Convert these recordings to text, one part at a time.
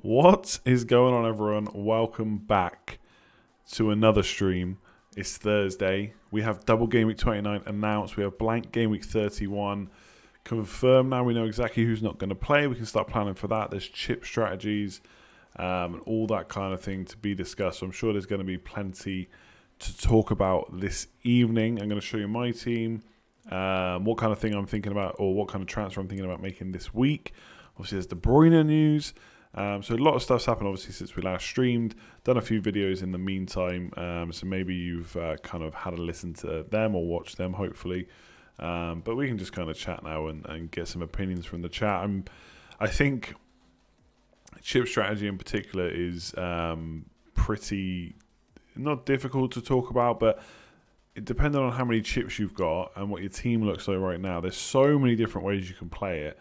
What is going on, everyone? Welcome back to another stream. It's Thursday. We have double game week 29 announced. We have blank game week 31 confirmed. Now we know exactly who's not going to play. We can start planning for that. There's chip strategies and all that kind of thing to be discussed. So I'm sure there's going to be plenty to talk about this evening. I'm going to show you my team, what kind of thing I'm thinking about, or what kind of transfer I'm thinking about making this week. Obviously, there's De Bruyne news. So a lot of stuff's happened, obviously, since we last streamed. Done a few videos in the meantime. So maybe you've kind of had a listen to them or watched them, hopefully. But we can just kind of chat now and get some opinions from the chat. I think chip strategy in particular is pretty not difficult to talk about, but it depends on how many chips you've got and what your team looks like right now. There's so many different ways you can play it.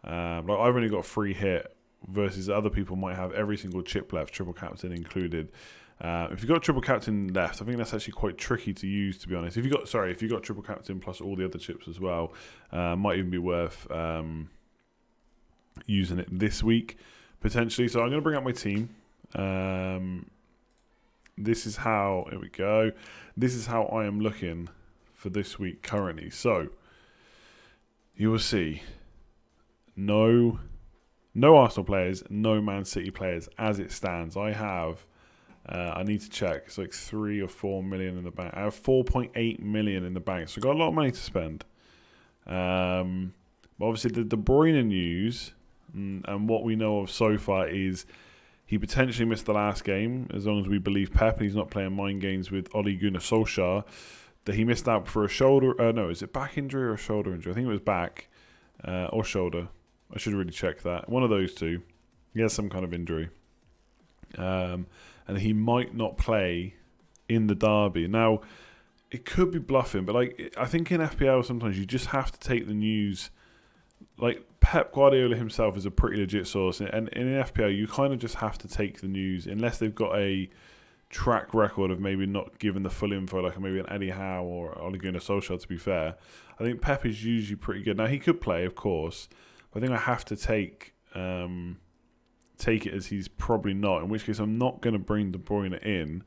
Like I've only got free hit versus other people might have every single chip left, triple captain included. If you've got triple captain left, I think that's actually quite tricky to use, to be honest. If you got triple captain plus all the other chips as well, might even be worth using it this week potentially. So I'm going to bring up my team. This is how, here we go. This is how I am looking for this week currently. So you will see no Arsenal players, no Man City players as it stands. I have, I need to check, it's like 3 or 4 million in the bank. I have 4.8 million in the bank, so I've got a lot of money to spend. But obviously the De Bruyne news, and what we know of so far is he potentially missed the last game, as long as we believe Pep, and he's not playing mind games with Ole Gunnar Solskjaer, that he missed out for a shoulder, no, is it back injury or a shoulder injury? I think it was back, or shoulder. I should really check that. One of those two. He has some kind of injury. And he might not play in the derby. Now, it could be bluffing, but I think in FPL sometimes you just have to take the news. Like Pep Guardiola himself is a pretty legit source. And in FPL, you kind of just have to take the news, unless they've got a track record of maybe not giving the full info, like maybe an Eddie Howe or Ole Gunnar Solskjaer, to be fair. I think Pep is usually pretty good. Now, he could play, of course. I think I have to take it as he's probably not, in which case I'm not going to bring De Bruyne in,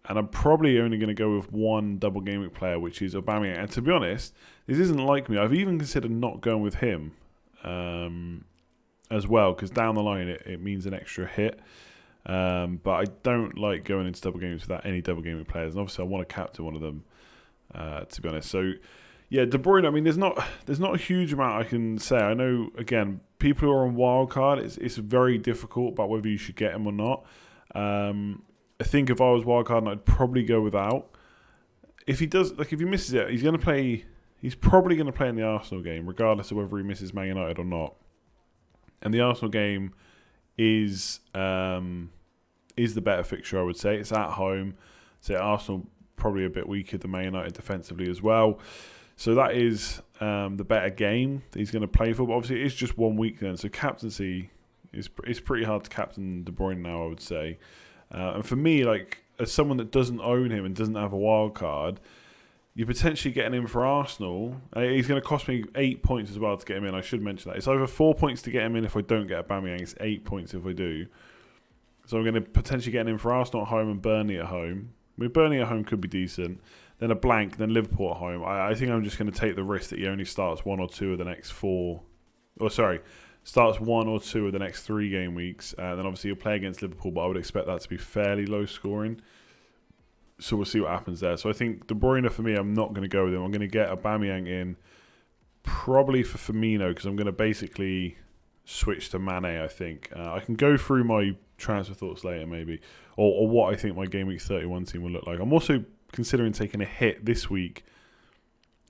and I'm probably only going to go with one double game week player, which is Aubameyang. And to be honest, this isn't like me. I've even considered not going with him as well, because down the line it means an extra hit. But I don't like going into double games without any double game week players, and obviously I want to captain one of them, to be honest. So yeah, De Bruyne, I mean, there's not a huge amount I can say. I know, again, people who are on wildcard, it's very difficult about whether you should get him or not. I think if I was wildcard, I'd probably go without. If he does, like if he misses it, he's probably going to play in the Arsenal game, regardless of whether he misses Man United or not. And the Arsenal game is the better fixture, I would say. It's at home. So Arsenal probably a bit weaker than Man United defensively as well. So that is the better game that he's going to play for. But obviously, it's just 1 week then. So captaincy is pretty hard to captain De Bruyne now, I would say. And for me, like as someone that doesn't own him and doesn't have a wild card, you're potentially getting him for Arsenal. He's going to cost me 8 points as well to get him in. I should mention that. It's over 4 points to get him in if I don't get Aubameyang. It's 8 points if I do. So I'm going to potentially get him for Arsenal at home and Burnley at home. I mean, Burnley at home could be decent. Then a blank, then Liverpool at home. I think I'm just going to take the risk that he only starts one or two of the next starts 1 or 2 of the next 3 game weeks. Then obviously he'll play against Liverpool, but I would expect that to be fairly low scoring. So we'll see what happens there. So I think De Bruyne, for me, I'm not going to go with him. I'm going to get Aubameyang in, probably for Firmino, because I'm going to basically switch to Mane, I think. I can go through my transfer thoughts later, maybe, or what I think my Game Week 31 team will look like. I'm also considering taking a hit this week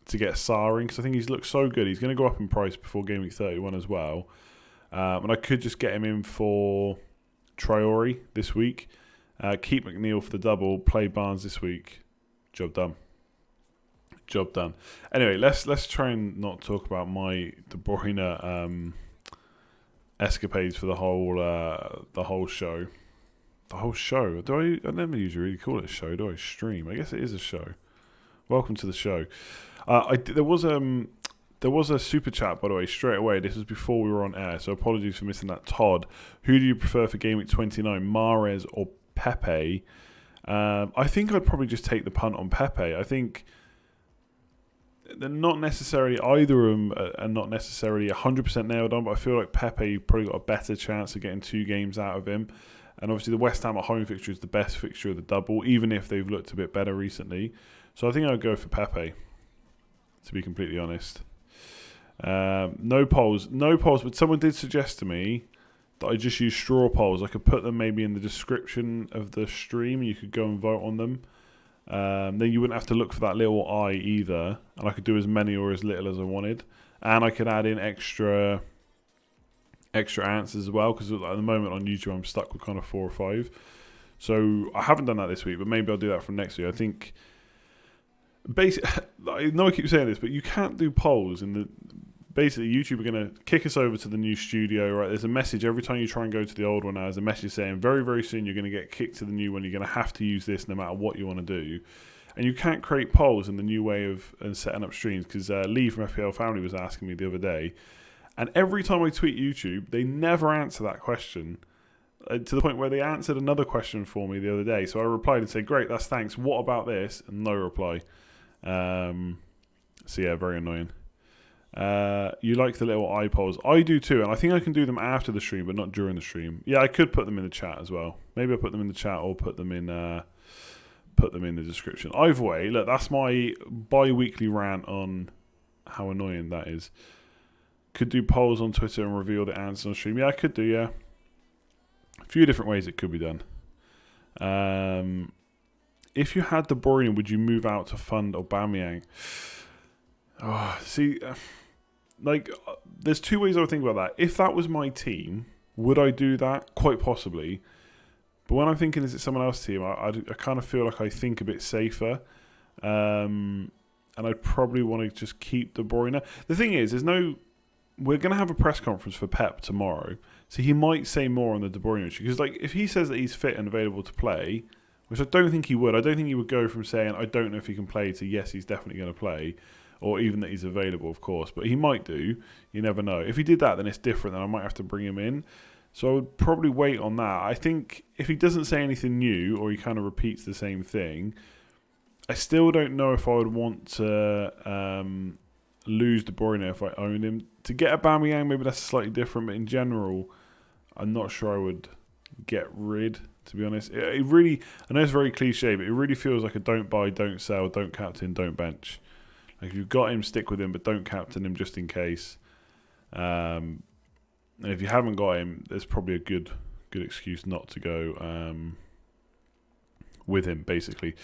to get Sarr in, because I think he's looked so good. He's going to go up in price before Game Week 31 as well. And I could just get him in for Traore this week. Keep McNeil for the double. Play Barnes this week. Job done. Anyway, let's try and not talk about my De Bruyne escapades for the whole show. The whole show. I never usually really call it a show, do I? Stream. I guess it is a show. Welcome to the show. There was there was a super chat, by the way, straight away. This was before we were on air, so apologies for missing that. Todd, who do you prefer for Game Week 29, Mahrez or Pepe? I think I'd probably just take the punt on Pepe. I think they're not necessarily, either of them are not necessarily 100% nailed on, but I feel like Pepe probably got a better chance of getting 2 games out of him. And obviously the West Ham at home fixture is the best fixture of the double, even if they've looked a bit better recently. So I think I'd go for Pepe, to be completely honest. No polls, but someone did suggest to me that I just use straw polls. I could put them maybe in the description of the stream. You could go and vote on them. Then you wouldn't have to look for that little eye either, and I could do as many or as little as I wanted, and I could add in extra answers as well, because at the moment on YouTube I'm stuck with kind of 4 or 5. So I haven't done that this week, but maybe I'll do that from next week. I think basically, I know I keep saying this, but you can't do polls in the. Basically, YouTube are going to kick us over to the new studio, right? There's a message every time you try and go to the old one now. There's a message saying very, very soon you're going to get kicked to the new one. You're going to have to use this no matter what you want to do. And you can't create polls in the new way of setting up streams, because Lee from FPL Family was asking me the other day. And every time I tweet YouTube, they never answer that question, to the point where they answered another question for me the other day. So I replied and said, great, that's thanks. What about this? And no reply. So yeah, very annoying. You like the little eye polls. I do too, and I think I can do them after the stream, but not during the stream. Yeah, I could put them in the chat as well. Maybe I'll put them in the chat or put them in the description. Either way, look, that's my bi-weekly rant on how annoying that is. Could do polls on Twitter and reveal the answers on stream. Yeah, I could do, yeah. A few different ways it could be done. If you had De Bruyne, would you move out to fund Aubameyang? Oh, see, there's 2 ways I would think about that. If that was my team, would I do that? Quite possibly. But when I'm thinking, is it someone else's team, I kind of feel like I think a bit safer. And I'd probably want to just keep De Bruyne. The thing is, we're going to have a press conference for Pep tomorrow. So he might say more on the De Bruyne issue. Because if he says that he's fit and available to play, which I don't think he would. I don't think he would go from saying, I don't know if he can play, to yes, he's definitely going to play. Or even that he's available, of course. But he might do. You never know. If he did that, then it's different. Then I might have to bring him in. So I would probably wait on that. I think if he doesn't say anything new, or he kind of repeats the same thing, I still don't know if I would want to lose De Bruyne if I owned him. To get Aubameyang, maybe that's slightly different. But in general, I'm not sure I would get rid, to be honest. It really, I know it's very cliche, but it really feels like a don't buy, don't sell, don't captain, don't bench. Like, if you've got him, stick with him, but don't captain him just in case. And if you haven't got him, there's probably a good excuse not to go with him, basically.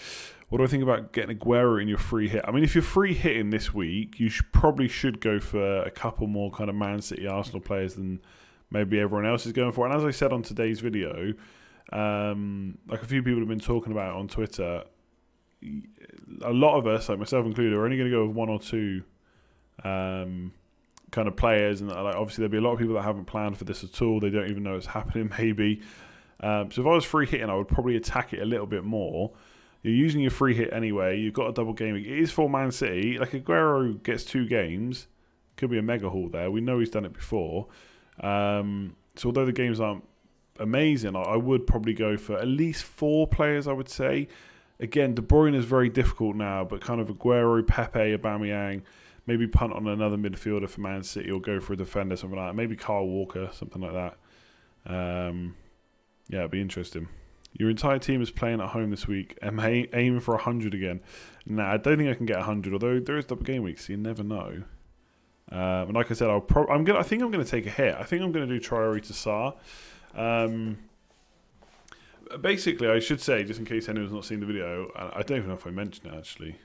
What do I think about getting Aguero in your free hit? I mean, if you're free hitting this week, you probably should go for a couple more kind of Man City, Arsenal players than maybe everyone else is going for. And as I said on today's video, like a few people have been talking about it on Twitter, a lot of us, like myself included, are only going to go with 1 or 2 kind of players, and like obviously there'll be a lot of people that haven't planned for this at all. They don't even know it's happening, maybe. So if I was free hitting, I would probably attack it a little bit more. You're using your free hit anyway. You've got a double game. It is for Man City. Like, Aguero gets 2 games. Could be a mega haul there. We know he's done it before. So although the games aren't amazing, I would probably go for at least 4 players, I would say. Again, De Bruyne is very difficult now, but kind of Aguero, Pepe, Aubameyang, maybe punt on another midfielder for Man City or go for a defender, something like that. Maybe Kyle Walker, something like that. Yeah, it'd be interesting. Your entire team is playing at home this week. Am I aiming for 100 again? Nah, I don't think I can get 100, although there is double game week, so you never know. And like I said, I think I'm going to take a hit. I think I'm going to do Traore to Sarr. Basically, I should say, just in case anyone's not seen the video, I don't even know if I mentioned it actually.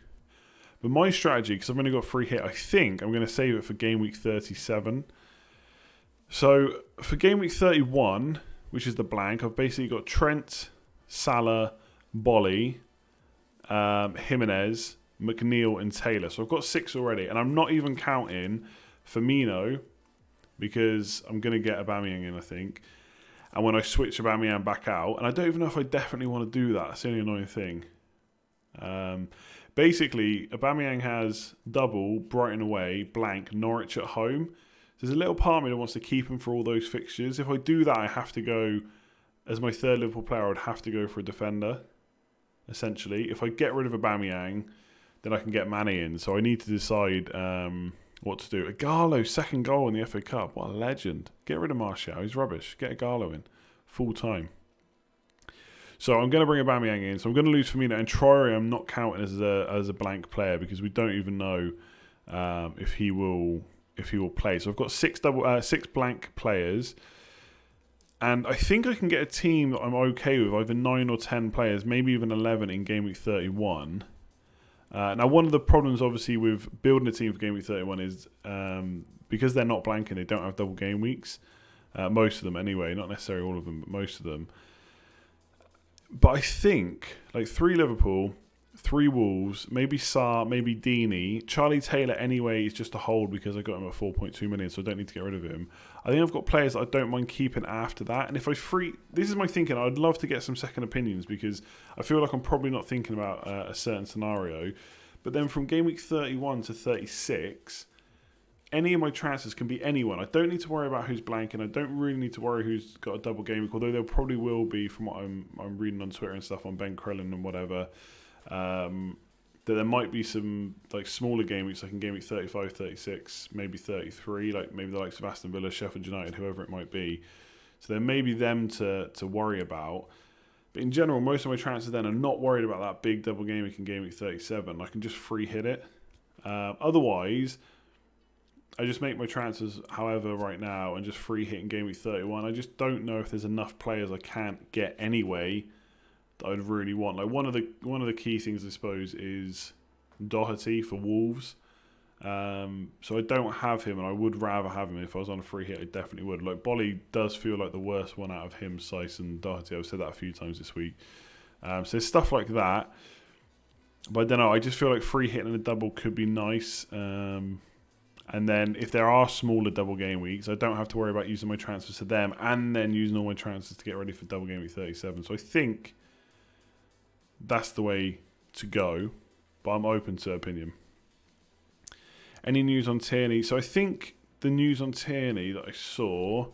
But my strategy, because I've only got free hit, I think I'm going to save it for game week 37. So for game week 31, which is the blank, I've basically got Trent, Salah, Bolly, Jimenez, McNeil, and Taylor. So I've got 6 already, and I'm not even counting Firmino because I'm going to get Aubameyang in, I think. And when I switch Aubameyang back out, and I don't even know if I definitely want to do that. That's the only annoying thing. basically, Aubameyang has double, Brighton away, blank, Norwich at home. There's a little part of me that wants to keep him for all those fixtures. If I do that, I have to go, as my third Liverpool player, I would have to go for a defender, essentially. If I get rid of Aubameyang, then I can get Mane in. So I need to decide what to do. Ighalo, second goal in the FA Cup. What a legend. Get rid of Martial. He's rubbish. Get Ighalo in. Full time. So I'm going to bring Aubameyang in. So I'm going to lose Firmino. And Traore I'm not counting as a blank player because we don't even know if he will play. So I've got six blank players. And I think I can get a team that I'm okay with, either 9 or 10 players, maybe even 11 in Game Week 31. Now, one of the problems, obviously, with building a team for Game Week 31 is because they're not blanking, they don't have double game weeks. Most of them, anyway. Not necessarily all of them, but most of them. But I think, 3 Liverpool, 3 Wolves, maybe Sarr, maybe Deeney. Charlie Taylor, anyway, is just a hold because I got him at 4.2 million, so I don't need to get rid of him. I think I've got players that I don't mind keeping after that. And if I this is my thinking, I'd love to get some second opinions because I feel like I'm probably not thinking about a certain scenario. But then from Game Week 31 to 36, any of my transfers can be anyone. I don't need to worry about who's blanking. I don't really need to worry who's got a double game week, although there probably will be from what I'm reading on Twitter and stuff on Ben Crellin and whatever. That there might be some smaller game weeks, like in Game Week 35, 36, maybe 33, maybe the likes of Aston Villa, Sheffield United, whoever it might be. So there may be them to worry about. But in general, most of my transfers then are not worried about that big double game week in Game Week 37. I can just free hit it. Otherwise, I just make my transfers however right now and just free hit in Game Week 31. I just don't know if there's enough players I can't get anyway that I'd really want. One of the key things, I suppose, is Doherty for Wolves. So I don't have him, and I would rather have him. If I was on a free hit, I definitely would. Bolly does feel like the worst one out of him, Seiss and Doherty. I've said that a few times this week. So there's stuff like that. But I don't know. I just feel like free hitting a double could be nice. And then if there are smaller double game weeks, I don't have to worry about using my transfers to them and then using all my transfers to get ready for double game week 37. So I think that's the way to go, but I'm open to opinion. Any news on Tierney? So I think the news on Tierney that I saw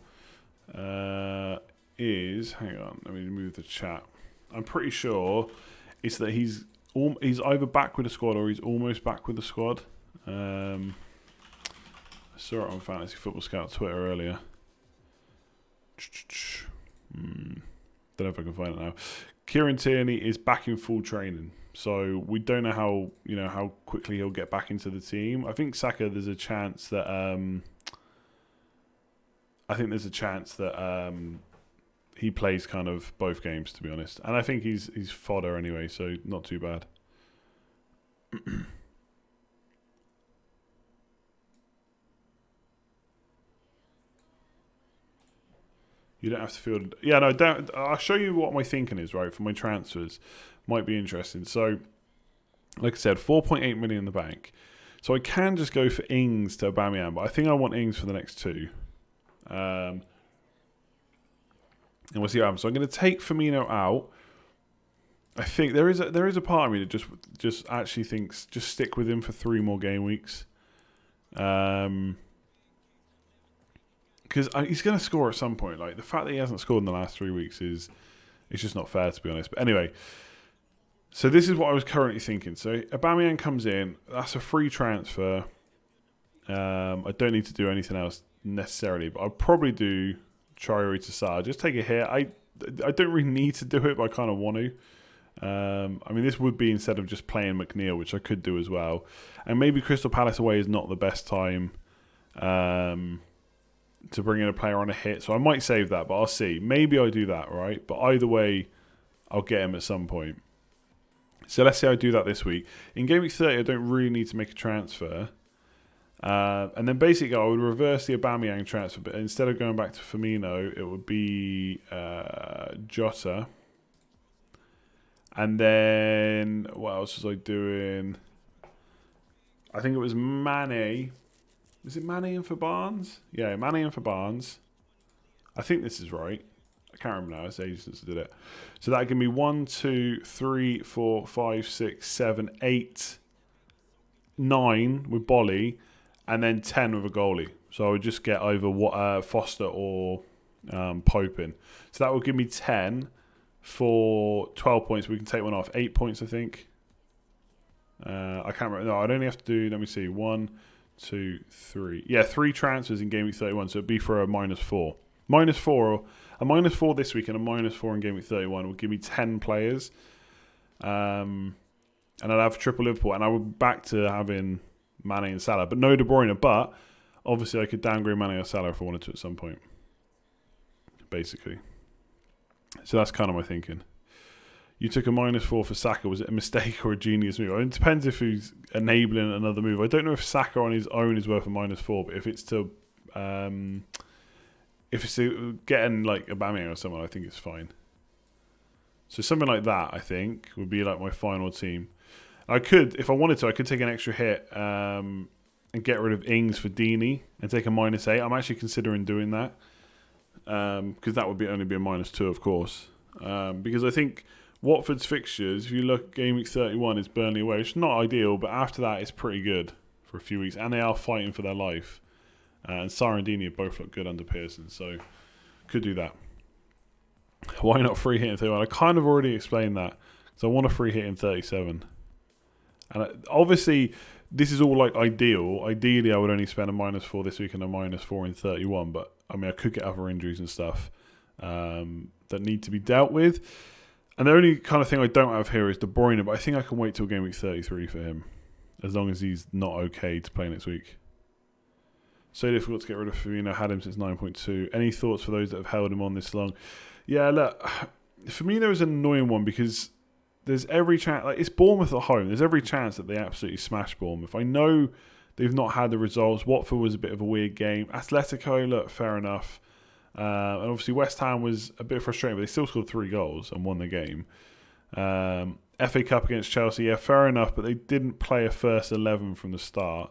is... Hang on, let me move the chat. I'm pretty sure it's that he's either back with the squad or he's almost back with the squad. I saw it on Fantasy Football Scout Twitter earlier. Don't know if I can find it now. Kieran Tierney is back in full training, so we don't know how quickly he'll get back into the team. I think Saka, there's a chance that he plays kind of both games, to be honest. And I think he's fodder anyway, so not too bad. You don't have to feel... Yeah, no, don't. I'll show you what my thinking is, right, for my transfers. Might be interesting. So, like I said, 4.8 million in the bank. So I can just go for Ings to Aubameyang, but I think I want Ings for the next 2. And we'll see what happens. So I'm going to take Firmino out. I think there is a part of me that just actually thinks just stick with him for 3 more game weeks. Because he's going to score at some point. The fact that he hasn't scored in the last 3 weeks is just not fair, to be honest. But anyway, so this is what I was currently thinking. So Aubameyang comes in. That's a free transfer. I don't need to do anything else necessarily, but I'll probably do Traore to Sarr. Just take a hit. I don't really need to do it, but I kind of want to. I mean, this would be instead of just playing McNeil, which I could do as well. And maybe Crystal Palace away is not the best time to bring in a player on a hit. So I might save that, but I'll see. Maybe I do that, right? But either way, I'll get him at some point. So let's say I do that this week. In Game Week 30, I don't really need to make a transfer. And then basically I would reverse the Aubameyang transfer, but instead of going back to Firmino, it would be Jota. And then what else was I doing? I think it was Mane. Is it Mane in for Barnes? Yeah, Mane in for Barnes. I think this is right. I can't remember now. It's ages since I did it. So that give me 1, 2, 3, 4, 5, 6, 7, 8, 9 with Bolly, and then 10 with a goalie. So I would just get either Foster or Pope in. So that will give me 10 for 12 points. We can take one off. 8 points, I think. I can't remember. No, I'd only have to do, let me see, 1, 2, 3. Yeah, 3 transfers in Game Week 31, so it'd be for a -4. A -4 this week and a -4 in Game Week 31 would give me 10 players. And I'd have triple Liverpool, and I would back to having Mane and Salah, but no De Bruyne. But obviously, I could downgrade Mane or Salah if I wanted to at some point, basically. So that's kind of my thinking. You took a -4 for Saka. Was it a mistake or a genius move? It depends if he's enabling another move. I don't know if Saka on his own is worth a -4, but if it's to getting like Aubameyang or someone, I think it's fine. So something like that, I think, would be like my final team. I could, if I wanted to, I could take an extra hit and get rid of Ings for Deeney and take a -8. I'm actually considering doing that because that would only be a -2, of course. Because I think Watford's fixtures, if you look, Game Week 31 is Burnley away. It's not ideal, but after that, it's pretty good for a few weeks, and they are fighting for their life. And Sarr and Deeney have both looked good under Pearson, so could do that. Why not free hit in 31? I kind of already explained that, because I want a free hit in 37. And obviously, this is all like ideal. Ideally, I would only spend a -4 this week and a -4 in 31, but I mean, I could get other injuries and stuff that need to be dealt with. And the only kind of thing I don't have here is De Bruyne, but I think I can wait till Game Week 33 for him, as long as he's not okay to play next week. So difficult to get rid of Firmino. Had him since 9.2. Any thoughts for those that have held him on this long? Yeah, look, Firmino is an annoying one because there's every chance, like it's Bournemouth at home. There's every chance that they absolutely smash Bournemouth. I know they've not had the results. Watford was a bit of a weird game. Atletico, look, fair enough. And obviously West Ham was a bit frustrating, but they still scored 3 goals and won the game. FA Cup against Chelsea, yeah, fair enough, but they didn't play a first 11 from the start.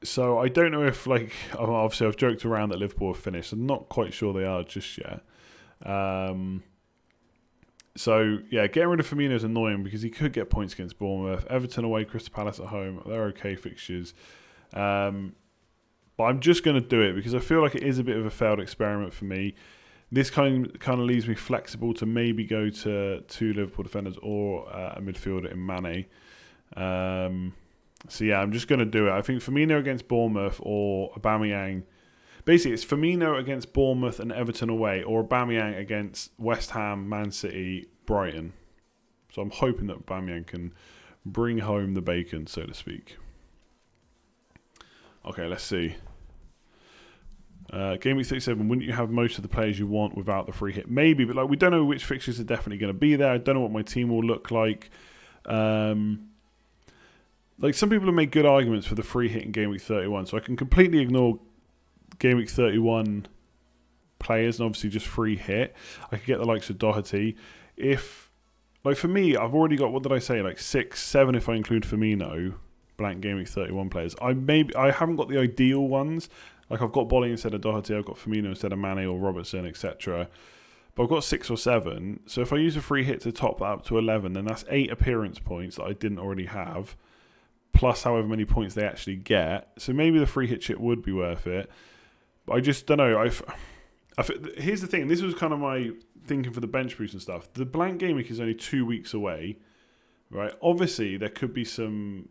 So I don't know if, like, obviously I've joked around that Liverpool have finished. I'm not quite sure they are just yet. So, yeah, getting rid of Firmino is annoying because he could get points against Bournemouth. Everton away, Crystal Palace at home. They're okay fixtures. But I'm just going to do it because I feel like it is a bit of a failed experiment for me. This kind of leaves me flexible to maybe go to 2 Liverpool defenders or a midfielder in Mane. So, yeah, I'm just going to do it. I think Firmino against Bournemouth or Aubameyang. Basically, it's Firmino against Bournemouth and Everton away, or Aubameyang against West Ham, Man City, Brighton. So I'm hoping that Aubameyang can bring home the bacon, so to speak. Okay, let's see. Game Week 37, wouldn't you have most of the players you want without the free hit? Maybe, but like we don't know which fixtures are definitely going to be there. I don't know what my team will look like. Like some people have made good arguments for the free hit in Game Week 31, so I can completely ignore Game Week 31 players and obviously just free hit. I could get the likes of Doherty. If, like for me, I've already got, what did I say, like 6, 7 if I include Firmino, blank Game Week 31 players. I haven't got the ideal ones. Like I've got Bolly instead of Doherty, I've got Firmino instead of Mane or Robertson, etc. But I've got 6 or 7. So if I use a free hit to top that up to 11, then that's 8 appearance points that I didn't already have, plus however many points they actually get. So maybe the free hit chip would be worth it. But I just don't know. Here's the thing. This was kind of my thinking for the bench boost and stuff. The blank game week is only 2 weeks away, right? Obviously, there could be some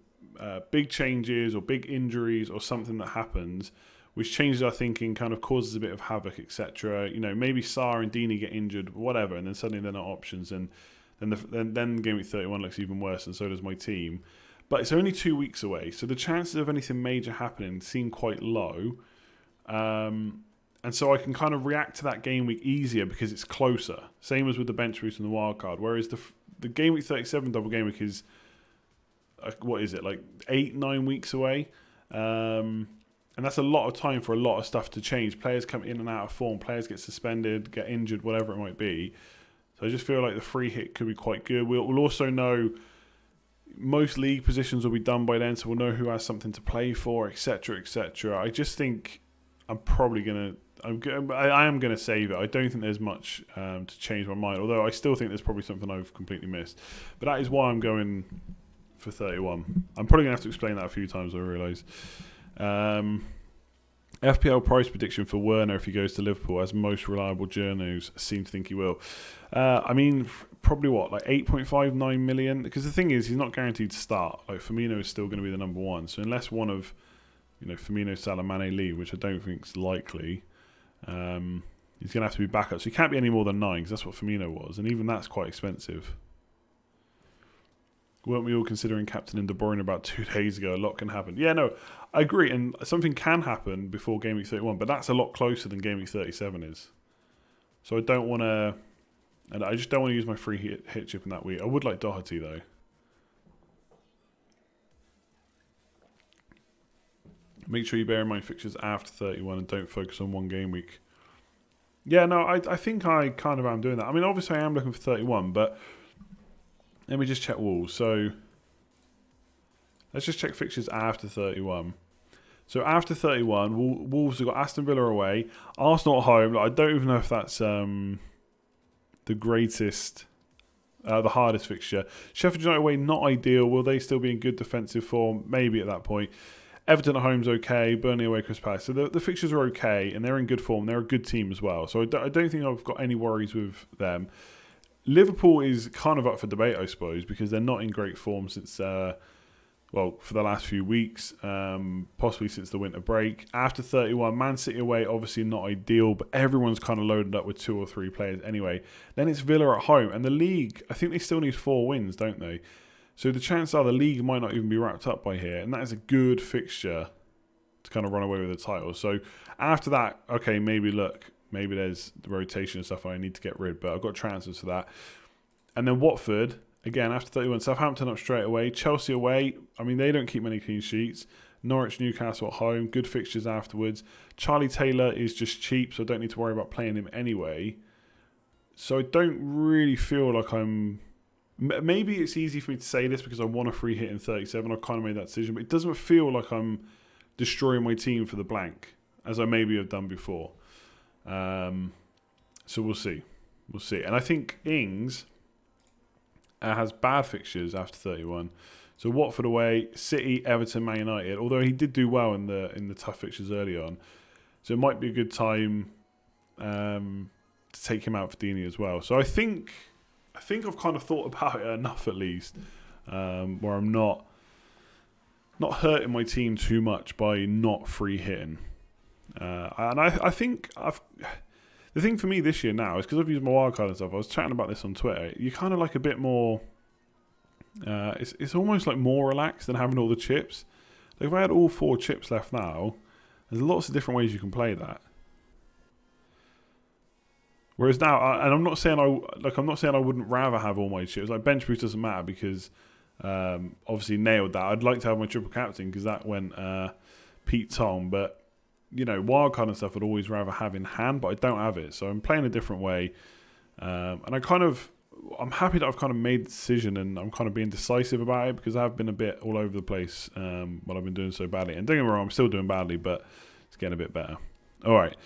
big changes or big injuries or something that happens which changes our thinking, kind of causes a bit of havoc, etc. You know, maybe Sarr and Deeney get injured, whatever, and then suddenly they're not options, and then Game Week 31 looks even worse, and so does my team. But it's only 2 weeks away, so the chances of anything major happening seem quite low. And so I can kind of react to that game week easier because it's closer. Same as with the bench boost and the wild card. Whereas the Game Week 37 double game week is, what is it, like 8-9 weeks away? And that's a lot of time for a lot of stuff to change. Players come in and out of form. Players get suspended, get injured, whatever it might be. So I just feel like the free hit could be quite good. We'll also know most league positions will be done by then, so we'll know who has something to play for, etc., etc. I just think I'm probably going to... I am going to save it. I don't think there's much to change my mind, although I still think there's probably something I've completely missed. But that is why I'm going for 31. I'm probably going to have to explain that a few times, I realise. FPL price prediction for Werner if he goes to Liverpool, as most reliable journos seem to think he will. Probably like 8.59 million? Because the thing is, he's not guaranteed to start. Like, Firmino is still going to be the number one. So unless one of, Firmino, Salah, Mane leave, which I don't think is likely, he's going to have to be backup. So he can't be any more than 9, because that's what Firmino was. And even that's quite expensive. Weren't we all considering captaining De Bruyne about 2 days ago? A lot can happen. Yeah, no, I agree. And something can happen before Game Week 31, but that's a lot closer than Game Week 37 is. So I don't want to... And I just don't want to use my free hit chip in that week. I would like Doherty, though. Make sure you bear in mind fixtures after 31 and don't focus on one game week. Yeah, no, I think I kind of am doing that. I mean, obviously I am looking for 31, but... Let me just check Wolves. So, let's just check fixtures after 31. So, after 31, Wolves have got Aston Villa away, Arsenal at home. I don't even know if that's the greatest, the hardest fixture. Sheffield United away, not ideal. Will they still be in good defensive form? Maybe at that point. Everton at home's okay. Burnley away, Crystal Palace. So, the fixtures are okay, and they're in good form. They're a good team as well. So, I don't think I've got any worries with them. Liverpool is kind of up for debate, I suppose, because they're not in great form since, for the last few weeks, possibly since the winter break. After 31, Man City away, obviously not ideal, but everyone's kind of loaded up with 2 or 3 players anyway. Then it's Villa at home, and the league, I think they still need 4 wins, don't they? So the chances are the league might not even be wrapped up by here, and that is a good fixture to kind of run away with the title. So after that, okay, maybe there's the rotation and stuff I need to get rid, but I've got transfers for that. And then Watford, again, after 31, Southampton up straight away. Chelsea away, they don't keep many clean sheets. Norwich, Newcastle at home, good fixtures afterwards. Charlie Taylor is just cheap, so I don't need to worry about playing him anyway. So I don't really feel like I'm... Maybe it's easy for me to say this because I want a free hit in 37. I've kind of made that decision, but it doesn't feel like I'm destroying my team for the blank, as I maybe have done before. So we'll see. And I think Ings has bad fixtures after 31. So Watford away, City, Everton, Man United. Although he did do well in the tough fixtures early on, so it might be a good time to take him out for Deeney as well. So I think I've kind of thought about it enough at least, where I'm not hurting my team too much by not free hitting. And I think the thing for me this year now is because I've used my wildcard and stuff. I was chatting about this on Twitter. You're kind of like a bit more. It's almost like more relaxed than having all the chips. Like if I had all 4 chips left now, there's lots of different ways you can play that. Whereas now, I'm not saying I wouldn't rather have all my chips. Like bench boost doesn't matter because obviously nailed that. I'd like to have my triple captain because that went Pete Tong, but. Wildcard and stuff I'd always rather have in hand, but I don't have it. So I'm playing a different way. And I'm happy that I've kind of made the decision and I'm kind of being decisive about it because I've been a bit all over the place while I've been doing so badly. And don't get me wrong, I'm still doing badly, but it's getting a bit better. All right.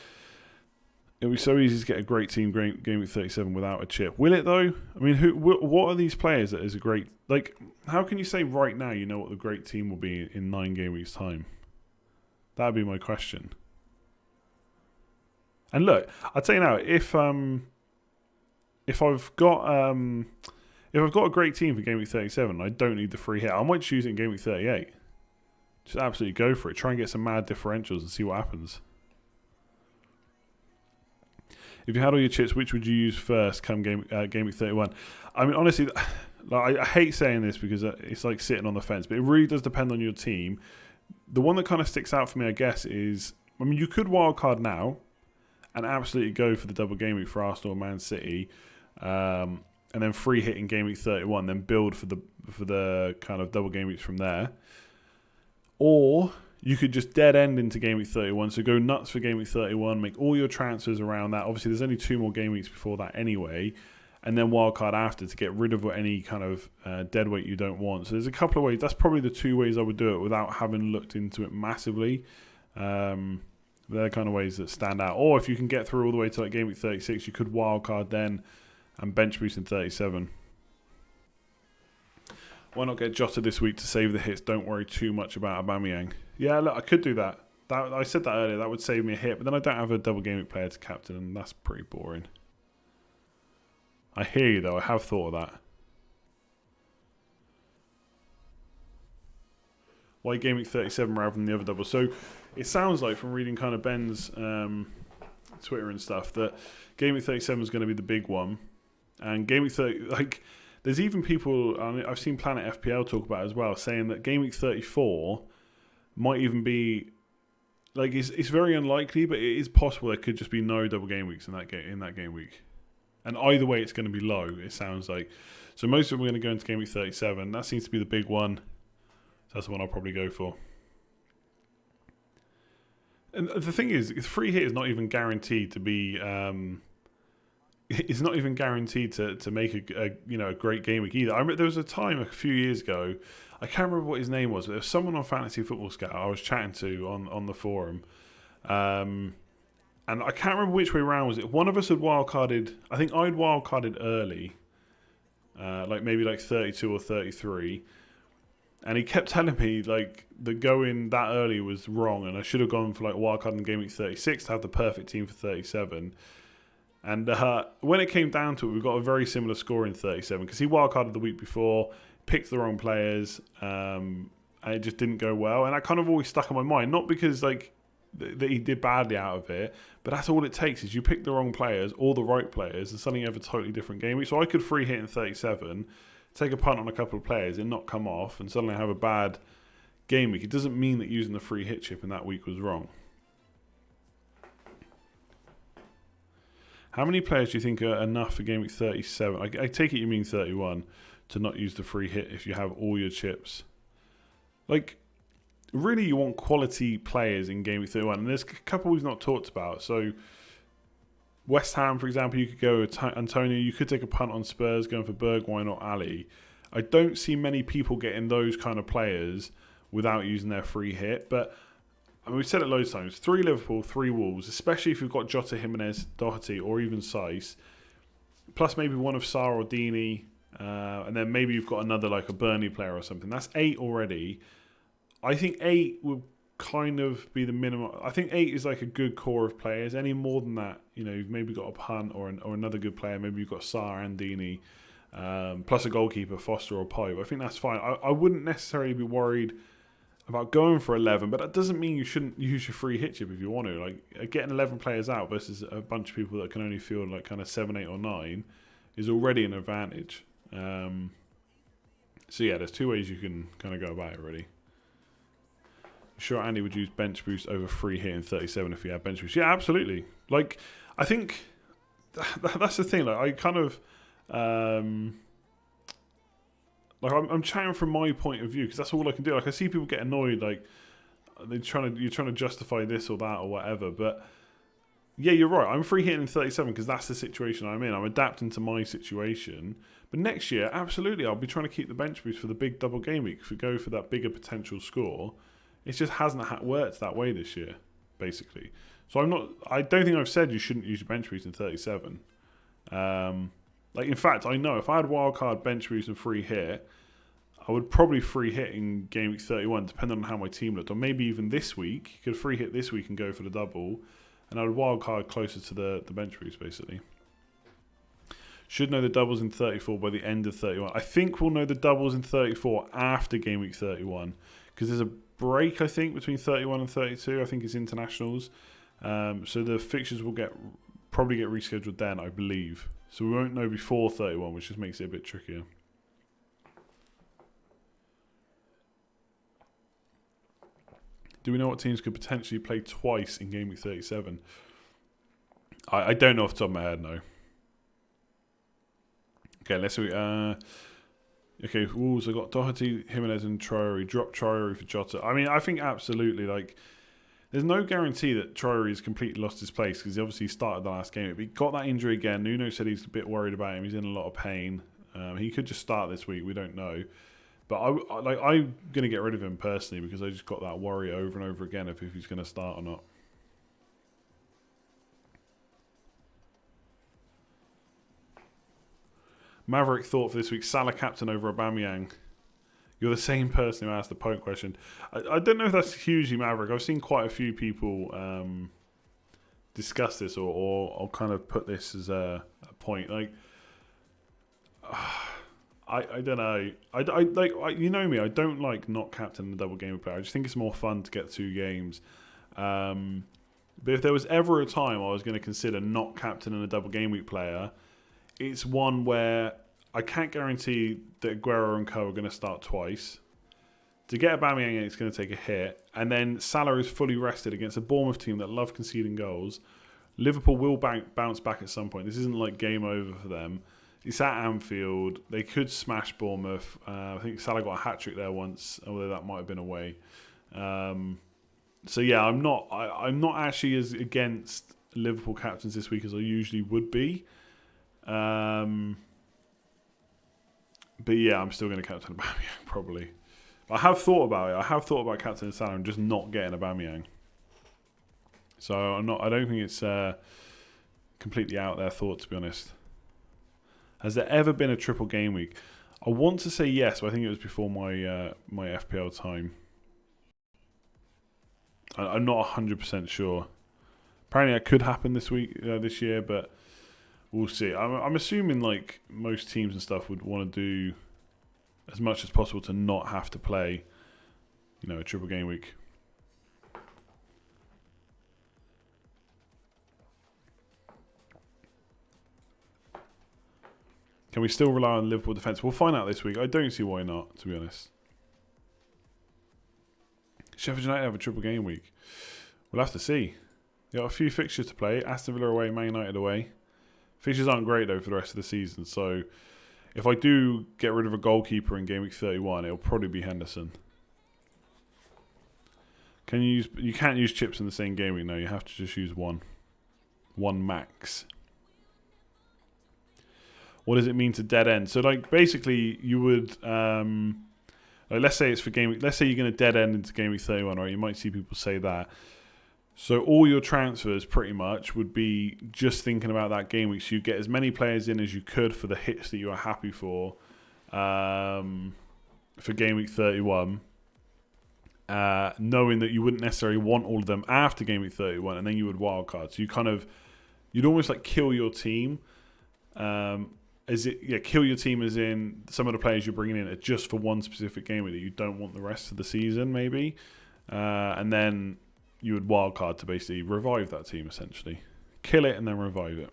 It'll be so easy to get a great team Game Week 37 without a chip. Will it, though? What are these players that is a great... Like, how can you say right now you know what the great team will be in 9 game weeks' time? That'd be my question. And look, I'll tell you now, if I've got a great team for Game Week 37, I don't need the free hit. I might choose it in Game Week 38. Just absolutely go for it. Try and get some mad differentials and see what happens. If you had all your chips, which would you use first come Game Week 31? Honestly, I hate saying this because it's like sitting on the fence, but it really does depend on your team. The one that kind of sticks out for me, I guess, is... you could wildcard now and absolutely go for the double game week for Arsenal and Man City, and then free hit in Game Week 31, then build for the kind of double game weeks from there. Or you could just dead end into Game Week 31, so go nuts for Game Week 31, make all your transfers around that. Obviously, there's only 2 more game weeks before that anyway, and then wildcard after to get rid of any kind of dead weight you don't want. So there's a couple of ways. That's probably the 2 ways I would do it without having looked into it massively. They're kind of ways that stand out. Or if you can get through all the way to like game week 36, you could wildcard then and bench boost in 37. Why not get Jota this week to save the hits? Don't worry too much about Aubameyang. Yeah, look, I could do that. I said that earlier. That would save me a hit, but then I don't have a double game week player to captain, and that's pretty boring. I hear you, though. I have thought of that. Why game week 37 rather than the other double? So it sounds like from reading kind of Ben's Twitter and stuff that game week 37 is going to be the big one. And game week 30, like, there's even people, I've seen Planet FPL talk about it as well, saying that game week 34 might even be, like, it's very unlikely, but it is possible there could just be no double game weeks in that game week. And either way, it's going to be low, it sounds like. So most of them are going to go into game week 37. That seems to be the big one. So that's the one I'll probably go for. And the thing is, free hit is not even guaranteed to be... it's not even guaranteed to make a great game week either. I remember there was a time a few years ago, I can't remember what his name was, but there was someone on Fantasy Football Scout I was chatting to on the forum. And I can't remember which way around was it. One of us had wildcarded, I think I'd wildcarded early, like maybe like 32 or 33. And he kept telling me like the going that early was wrong, and I should have gone for like wildcard in game week 36 to have the perfect team for 37. And when it came down to it, we got a very similar score in 37 because he wildcarded the week before, picked the wrong players, and it just didn't go well. And that kind of always stuck in my mind, not because like that he did badly out of it, but that's all it takes is you pick the wrong players or the right players, and suddenly you have a totally different game week. So I could free hit in 37, take a punt on a couple of players and not come off, and suddenly have a bad game week. It doesn't mean that using the free hit chip in that week was wrong. How many players do you think are enough for game week 37? I take it you mean 31 to not use the free hit if you have all your chips. Like, really you want quality players in game week 31. And there's a couple we've not talked about. So, West Ham, for example, you could go with Antonio. You could take a punt on Spurs going for Bergwijn or Ali. I don't see many people getting those kind of players without using their free hit. But I mean, we've said it loads of times. 3 Liverpool, 3 Wolves, especially if you've got Jota, Jimenez, Doherty, or even Saiss. Plus maybe one of Sarr or Deeney. And then maybe you've got another like a Burnley player or something. That's 8 already. I think 8 will kind of be the minimum. I think 8 is like a good core of players. Any more than that, you know, you've maybe got a punt or another good player. Maybe you've got Sarr and Deeney. Plus a goalkeeper, Foster or Pope. I think that's fine. I wouldn't necessarily be worried about going for 11, but that doesn't mean you shouldn't use your free hit chip if you want to. Like getting 11 players out versus a bunch of people that can only field like kind of 7, 8 or 9 is already an advantage. So yeah, there's 2 ways you can kind of go about it really. Sure, Andy would use bench boost over free hit in 37 if he had bench boost. Yeah, absolutely. Like, I think that's the thing. Like, I kind of like I'm chatting from my point of view because that's all I can do. Like, I see people get annoyed, like you're trying to justify this or that or whatever. But yeah, you're right. I'm free hitting in 37 because that's the situation I'm in. I'm adapting to my situation. But next year, absolutely, I'll be trying to keep the bench boost for the big double game week. If we go for that bigger potential score, it just hasn't worked that way this year, basically. So I don't think I've said you shouldn't use your bench boost in 37. Like, in fact, I know if I had wildcard, bench boost, and free hit, I would probably free hit in game week 31, depending on how my team looked. Or maybe even this week, you could free hit this week and go for the double. And I would wildcard closer to the bench boost, basically. Should know the doubles in 34 by the end of 31. I think we'll know the doubles in 34 after game week 31. Because there's a break, I think, between 31 and 32. I think it's internationals. So the fixtures will probably get rescheduled then, I believe. So we won't know before 31, which just makes it a bit trickier. Do we know what teams could potentially play twice in game week 37? I don't know off the top of my head, no. Okay, let's see. Okay, Wolves, I got Doherty, Jimenez and Traore. Drop Traore for Jota. I mean, I think absolutely, like, there's no guarantee that Traore has completely lost his place because he obviously started the last game. But he got that injury again. Nuno said he's a bit worried about him. He's in a lot of pain. He could just start this week. We don't know. But I'm going to get rid of him personally because I just got that worry over and over again of if he's going to start or not. Maverick thought for this week, Salah captain over Aubameyang. You're the same person who asked the point question. I don't know if that's hugely Maverick. I've seen quite a few people discuss this or kind of put this as a point. Like, I don't know. You know me. I don't like not captaining the double game player. I just think it's more fun to get 2 games. But if there was ever a time I was going to consider not captaining a double game week player, it's one where I can't guarantee that Aguero and co are going to start twice. To get Aubameyang, it's going to take a hit. And then Salah is fully rested against a Bournemouth team that love conceding goals. Liverpool will bounce back at some point. This isn't like game over for them. It's at Anfield. They could smash Bournemouth. I think Salah got a hat-trick there once, although that might have been away. So yeah, I'm not actually as against Liverpool captains this week as I usually would be. But yeah, I'm still going to captain Aubameyang probably. But I have thought about it. I have thought about captaining Salah and just not getting Aubameyang. So I don't think it's completely out there thought, to be honest. Has there ever been a triple game week? I want to say yes, but I think it was before my my FPL time. I'm not 100% sure. Apparently, it could happen this year, but we'll see. I'm assuming like most teams and stuff would want to do as much as possible to not have to play, a triple game week. Can we still rely on Liverpool defence? We'll find out this week. I don't see why not, to be honest. Sheffield United have a triple game week. We'll have to see. They've got a few fixtures to play. Aston Villa away, Man United away. Fixtures aren't great, though, for the rest of the season. So if I do get rid of a goalkeeper in game week 31, it'll probably be Henderson. You can't use chips in the same game week, no. You have to just use one. One max. What does it mean to dead end? So, like, basically, you would... let's say it's for game week. Let's say you're going to dead end into game week 31, right? You might see people say that. So all your transfers pretty much would be just thinking about that game week. So you get as many players in as you could for the hits that you are happy for game week 31, knowing that you wouldn't necessarily want all of them after game week 31, and then you would wildcard. So you'd almost like kill your team. Kill your team as in some of the players you're bringing in are just for one specific game week that you don't want the rest of the season, maybe. And then you would wildcard to basically revive that team, essentially. Kill it and then revive it.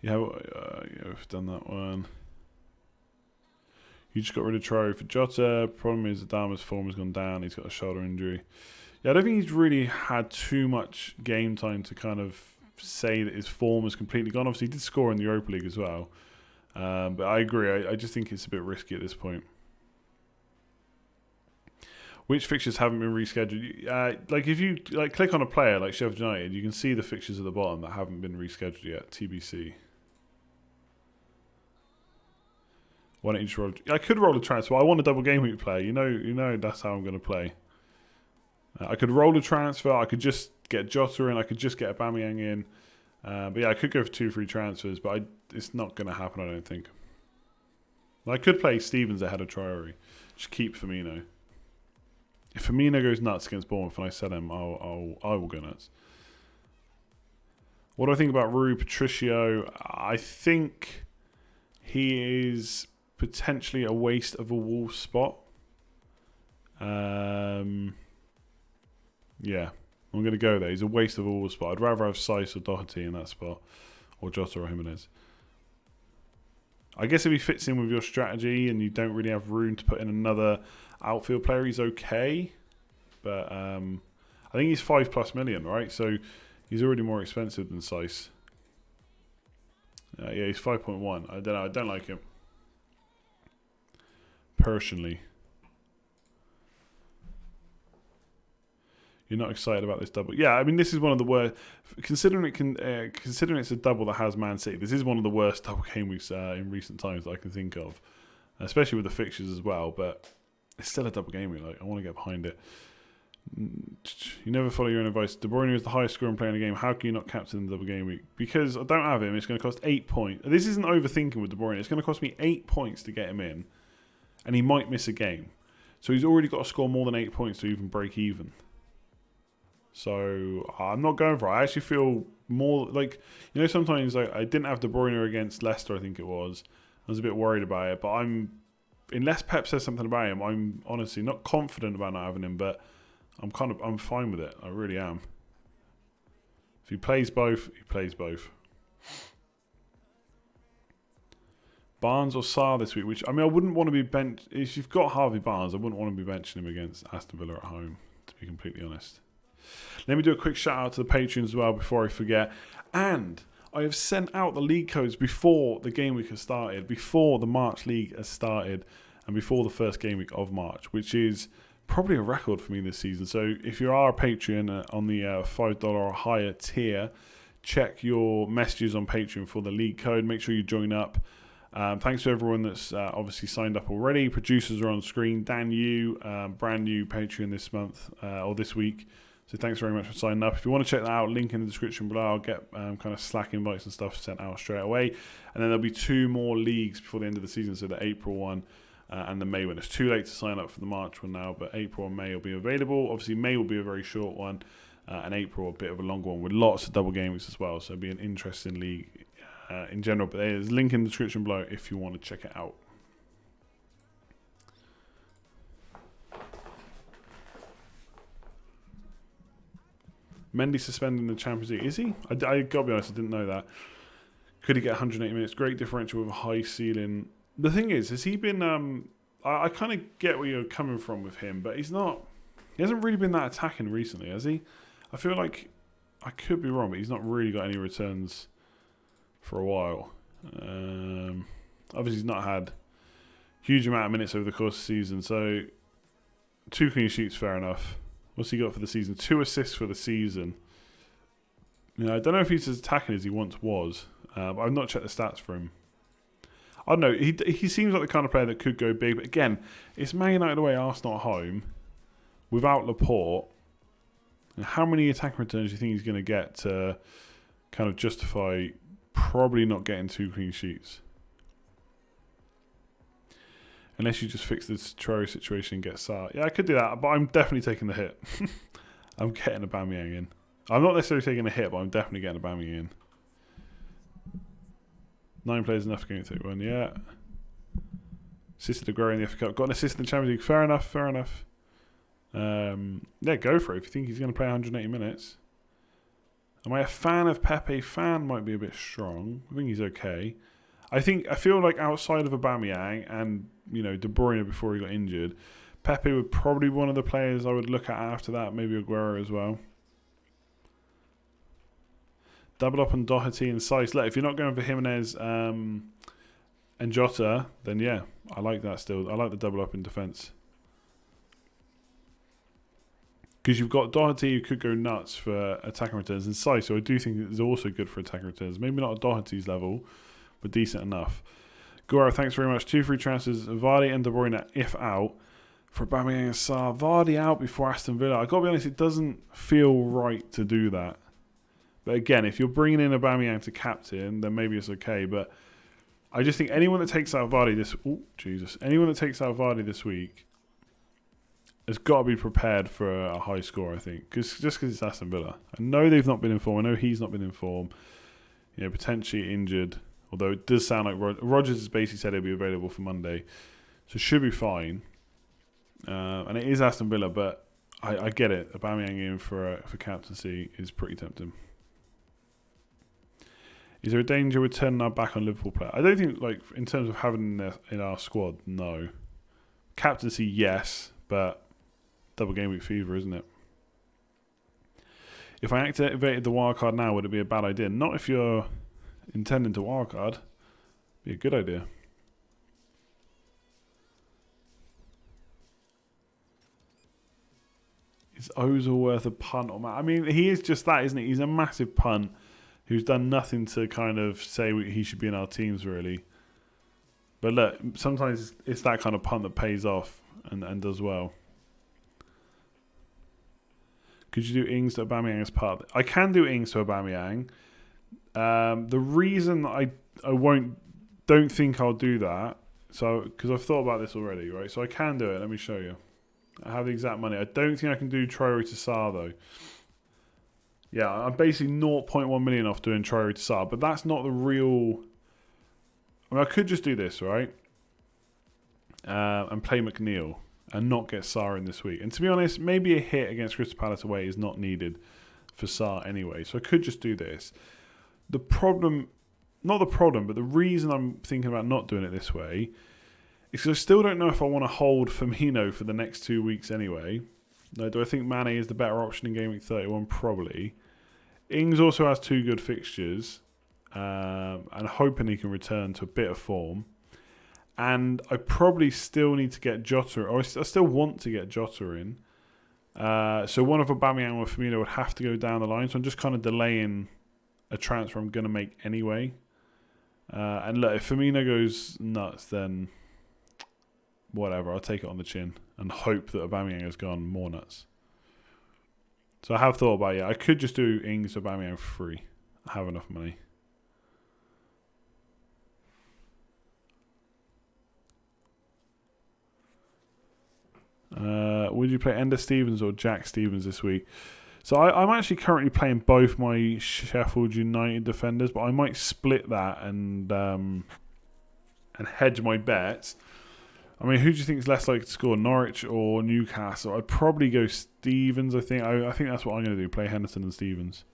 Yeah, we've done that one. You just got rid of Traore for Jota. Problem is Adama's form has gone down. He's got a shoulder injury. Yeah, I don't think he's really had too much game time to kind of say that his form has completely gone. Obviously, he did score in the Europa League as well. But I agree. I just think it's a bit risky at this point. Which fixtures haven't been rescheduled? If you click on a player like Sheffield United, you can see the fixtures at the bottom that haven't been rescheduled yet. TBC. Why don't you just roll? I could roll a transfer. I want a double game week player. You know that's how I'm going to play. I could roll a transfer. I could just get Jota in. I could just get Aubameyang in. But yeah, I could go for 2 free transfers, but it's not going to happen, I don't think. I could play Stevens ahead of Traore. Just keep Firmino. If Firmino goes nuts against Bournemouth and I sell him, I will go nuts. What do I think about Rui Patricio? I think he is potentially a waste of a Wolves spot. Yeah, I'm going to go there. He's a waste of a Wolves spot. I'd rather have Saiss or Doherty in that spot, or Jota or Jimenez. I guess if he fits in with your strategy and you don't really have room to put in another outfield player, he's okay. But I think he's 5+ million, right? So he's already more expensive than Saiss. Yeah, he's 5.1. I don't know. I don't like him personally. You're not excited about this double? Yeah, I mean, this is one of the worst. Considering it's a double that has Man City, this is one of the worst double game weeks in recent times that I can think of, especially with the fixtures as well. But it's still a double game week. I want to get behind it. You never follow your own advice. De Bruyne is the highest scoring player in the game. How can you not captain the double game week? Because I don't have him. It's going to cost 8 points. This isn't overthinking with De Bruyne. It's going to cost me 8 points to get him in. And he might miss a game. So he's already got to score more than 8 points to even break even. So I'm not going for it. I actually feel more like, sometimes I didn't have De Bruyne against Leicester, I think it was. I was a bit worried about it. But unless Pep says something about him, I'm honestly not confident about not having him. But I'm fine with it. I really am. If he plays both, he plays both. Barnes or Sarr this week, which, I wouldn't want to be benched. If you've got Harvey Barnes, I wouldn't want to be benching him against Aston Villa at home, to be completely honest. Let me do a quick shout out to the Patreons as well before I forget. And I have sent out the league codes before the game week has started, before the March league has started, and before the first game week of March, which is probably a record for me this season. So if you are a Patreon on the $5 or higher tier, check your messages on Patreon for the league code. Make sure you join up. Thanks to everyone that's obviously signed up already. Producers are on screen. Dan Yu, brand new Patreon this month or this week. So thanks very much for signing up. If you want to check that out, link in the description below. I'll get kind of Slack invites and stuff sent out straight away. And then there'll be 2 more leagues before the end of the season. So the April one and the May one. It's too late to sign up for the March one now, but April and May will be available. Obviously, May will be a very short one, and April a bit of a longer one with lots of double games as well. So it'll be an interesting league in general. But there's a link in the description below if you want to check it out. Mendy suspended in the Champions League. Is he? I got to be honest, I didn't know that. Could he get 180 minutes? Great differential with a high ceiling. The thing is, has he been... I kind of get where you're coming from with him, but he's not... He hasn't really been that attacking recently, has he? I feel like... I could be wrong, but he's not really got any returns for a while. Obviously, he's not had huge amount of minutes over the course of the season, so 2 clean sheets, fair enough. What's he got for the season? 2 assists for the season. I don't know if he's as attacking as he once was, but I've not checked the stats for him. I don't know. He seems like the kind of player that could go big, but again, it's Man United away, Arsenal at home, without Laporte. And how many attacking returns do you think he's going to get to kind of justify probably not getting 2 clean sheets? Unless you just fix the Traore situation and get Sarr. Yeah, I could do that, but I'm definitely taking the hit. I'm getting Aubameyang in. I'm not necessarily taking a hit, but I'm definitely getting Aubameyang in. 9 players enough to go into one, yeah. Assisted Aguero in the FA Cup. Got an assist in the Champions League. Fair enough, fair enough. Yeah, go for it if you think he's going to play 180 minutes. Am I a fan of Pepe? Fan might be a bit strong. I think he's okay. I feel like outside of Aubameyang and De Bruyne before he got injured, Pepe would probably be one of the players I would look at after that. Maybe Aguero as well. Double up on Doherty and Saiss. If you're not going for Jimenez and Jota, then yeah, I like that still. I like the double up in defence. Because you've got Doherty who could go nuts for attacking returns, and Saiss, who I do think is also good for attacking returns. Maybe not at Doherty's level, but decent enough. Goro, thanks very much. 2 free transfers. Vardy and De Bruyne, if out, for Aubameyang and Sarr. Vardy out before Aston Villa. I've got to be honest, it doesn't feel right to do that. But again, if you're bringing in Aubameyang to captain, then maybe it's okay. But I just think anyone that takes out Vardy anyone that takes out Vardy this week has got to be prepared for a high score, I think. Just because it's Aston Villa. I know they've not been in form. I know he's not been in form. Potentially injured. Although it does sound like Rodgers has basically said he'll be available for Monday. So should be fine. And it is Aston Villa, but I get it. Aubameyang in for captaincy is pretty tempting. Is there a danger with turning our back on Liverpool player? I don't think, in terms of having them in our squad, no. Captaincy, yes, but double game week fever, isn't it? If I activated the wildcard now, would it be a bad idea? Not if you're intending to wildcard. Be a good idea. Is Ozil worth a punt or I mean, he is just that, isn't he? He's a massive punt who's done nothing to kind of say he should be in our teams, really. But look, sometimes it's that kind of punt that pays off and does well. Could you do Ings to Aubameyang as part of it? I can do Ings to Aubameyang. The reason don't think I'll do that, so because I've thought about this already, right? So I can do it. Let me show you. I have the exact money. I don't think I can do Traore to Sarr though. Yeah, I'm basically 0.1 million off doing Traore to Sarr, but that's not the real. I mean, I could just do this, right? And play McNeil and not get Sarr in this week. And to be honest, maybe a hit against Crystal Palace away is not needed for Sarr anyway. So I could just do this. The problem, not the problem, but the reason I'm thinking about not doing it this way is because I still don't know if I want to hold Firmino for the next 2 weeks anyway. No, do I think Mane is the better option in Game Week 31? Probably. Ings also has 2 good fixtures, and hoping he can return to a bit of form. And I probably still need to get Jota, or I still want to get Jota in. So one of Aubameyang or Firmino would have to go down the line. So I'm just kind of delaying a transfer I'm going to make anyway. And look, if Firmino goes nuts, then whatever. I'll take it on the chin and hope that Aubameyang has gone more nuts. So I have thought about it. I could just do Ings Aubameyang for free. I have enough money. Would you play Ender Stevens or Jack Stevens this week? So I'm actually currently playing both my Sheffield United defenders, but I might split that and hedge my bets. I mean, who do you think is less likely to score, Norwich or Newcastle? I'd probably go Stevens. I think that's what I'm going to do. Play Henderson and Stevens.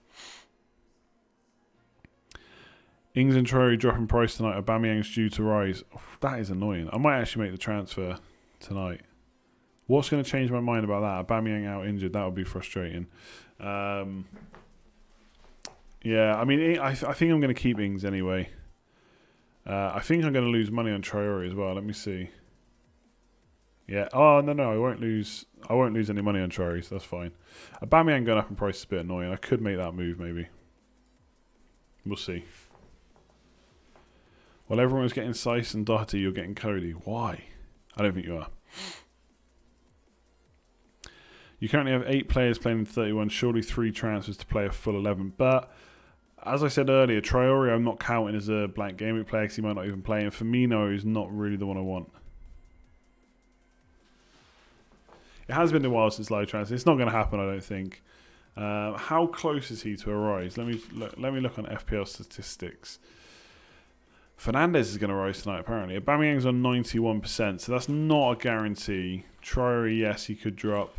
Ings and Traore dropping price tonight. Aubameyang's due to rise. Oh, that is annoying. I might actually make the transfer tonight. What's going to change my mind about that? Aubameyang out injured. That would be frustrating. Yeah, I mean, I think I'm going to keep Ings anyway. I think I'm going to lose money on Traore as well. Let me see. Yeah. Oh no, I won't lose any money on Traore, so that's fine. Aubameyang going up in price is a bit annoying. I could make that move maybe. We'll see. While everyone's getting Sice and Doherty, you're getting Cody. Why? I don't think you are. You currently have 8 players playing in 31, surely 3 transfers to play a full 11. But, as I said earlier, Traore I'm not counting as a blank game week player because he might not even play. And Firmino is not really the one I want. It has been a while since live transfer. It's not going to happen, I don't think. How close is he to a rise? Let me look on FPL statistics. Fernandes is going to rise tonight, apparently. Aubameyang's on 91%, so that's not a guarantee. Traore, yes, he could drop.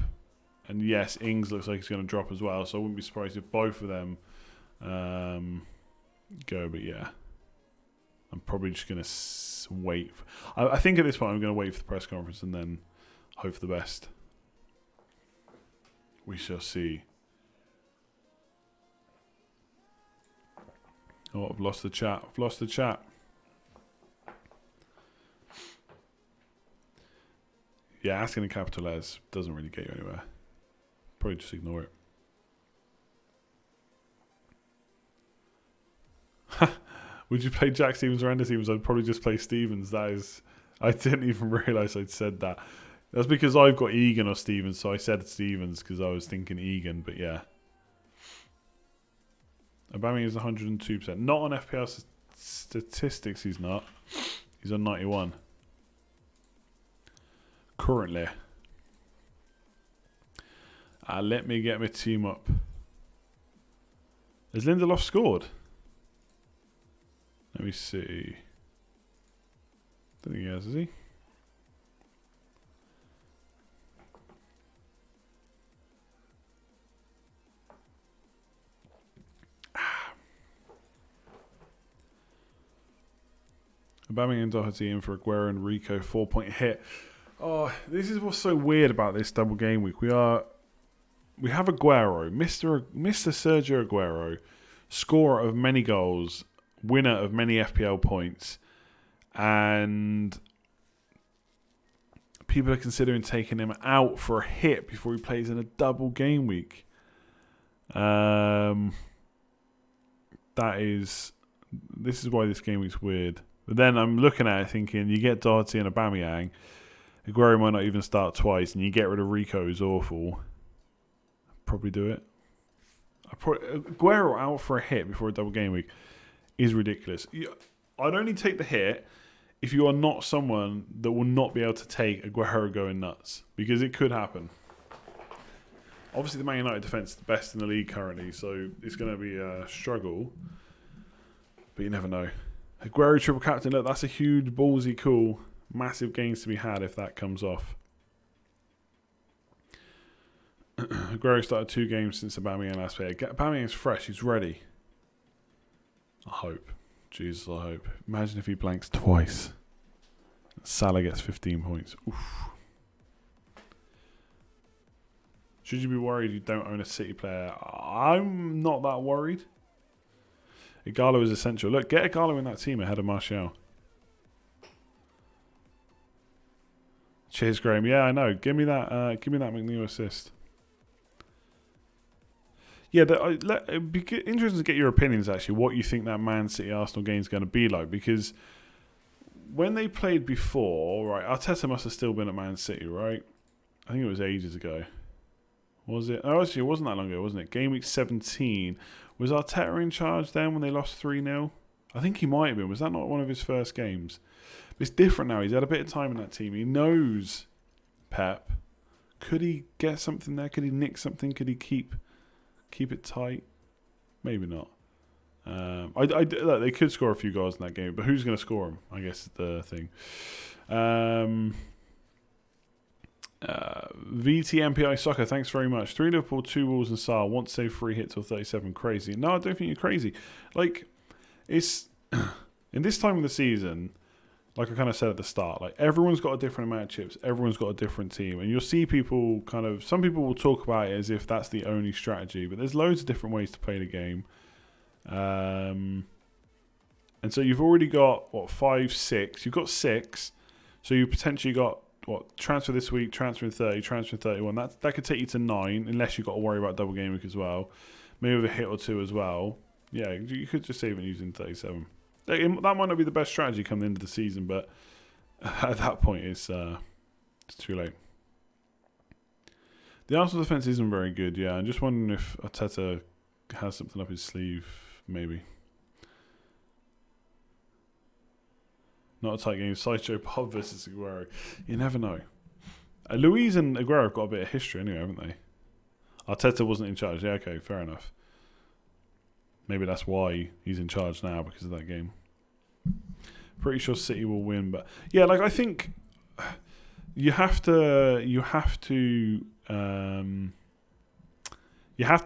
And yes, Ings looks like he's going to drop as well, so I wouldn't be surprised if both of them go. But yeah, I'm probably just going to wait. I think at this point I'm going to wait for the press conference and then hope for the best. We shall see. Oh, I've lost the chat. Yeah, asking in capital letters doesn't really get you anywhere. Probably just ignore it. Would you play Jack Stevens or Ender Stevens? I'd probably just play Stevens. I didn't even realise I'd said that. That's because I've got Egan or Stevens, so I said Stevens because I was thinking Egan, but yeah. Aubameyang is 102%. Not on FPL statistics, he's not. He's on 91. Currently. Let me get my team up. Has Lindelof scored? Let me see. Don't think he has he? Aubameyang and Doherty in for Aguero and Rico 4-point hit. Oh, this is what's so weird about this double game week. We have Aguero, Mr. Sergio Aguero, scorer of many goals, winner of many FPL points, and people are considering taking him out for a hit before he plays in a double game week. This is why this game week's weird. But then I'm looking at it thinking, you get Doherty and Aubameyang, Aguero might not even start twice, and you get rid of Rico, who's awful. probably do it. Aguero out for a hit before a double game week is ridiculous. I'd only take the hit if you are not someone that will not be able to take Aguero going nuts, because it could happen. Obviously, the Man United defence is the best in the league currently, so it's going to be a struggle. But you never know. Aguero triple captain, look, that's a huge, ballsy, cool, massive gains to be had if that comes off. Aguero started 2 games since Aubameyang last player. Aubameyang's fresh, he's ready. I hope. Jesus, I hope. Imagine if he blanks twice. Salah gets 15 points. Oof. Should you be worried you don't own a City player? I'm not that worried. Igalo is essential. Look, get Igalo in that team ahead of Martial. Cheers, Graham. Yeah, I know. Give me that McNeil assist. Yeah, it'd be interesting to get your opinions, actually, what you think that Man City Arsenal game is going to be like. Because when they played before, right, Arteta must have still been at Man City, right? I think it was ages ago. Was it? Oh, actually, it wasn't that long ago, wasn't it? Game week 17. Was Arteta in charge then when they lost 3-0? I think he might have been. Was that not one of his first games? But it's different now. He's had a bit of time in that team. He knows Pep. Could he get something there? Could he nick something? Could he keep it tight? Maybe not. Look, they could score a few goals in that game, but who's going to score them? I guess is the thing. VTMPI Soccer, thanks very much. 3 Liverpool, 2 Wolves and Saar. Want to save 3 hits till 37. Crazy. No, I don't think you're crazy. Like, it's in this time of the season, like I kind of said at the start, like everyone's got a different amount of chips. Everyone's got a different team. And you'll see people some people will talk about it as if that's the only strategy, but there's loads of different ways to play the game. And so you've already got, 5, 6. You've got 6. So you potentially got, transfer this week, transfer in 30, transfer in 31. That could take you to 9, unless you've got to worry about double game week as well. Maybe with a hit or 2 as well. Yeah, you could just save it using 37. That might not be the best strategy coming into the season, but at that point, it's too late. The Arsenal defence isn't very good, yeah. I'm just wondering if Arteta has something up his sleeve, maybe. Not a tight game. Sideshow Bob versus Aguero. You never know. Luiz and Aguero have got a bit of history anyway, haven't they? Arteta wasn't in charge. Yeah, okay, fair enough. Maybe that's why he's in charge now, because of that game. Pretty sure City will win, but yeah, like I think you have to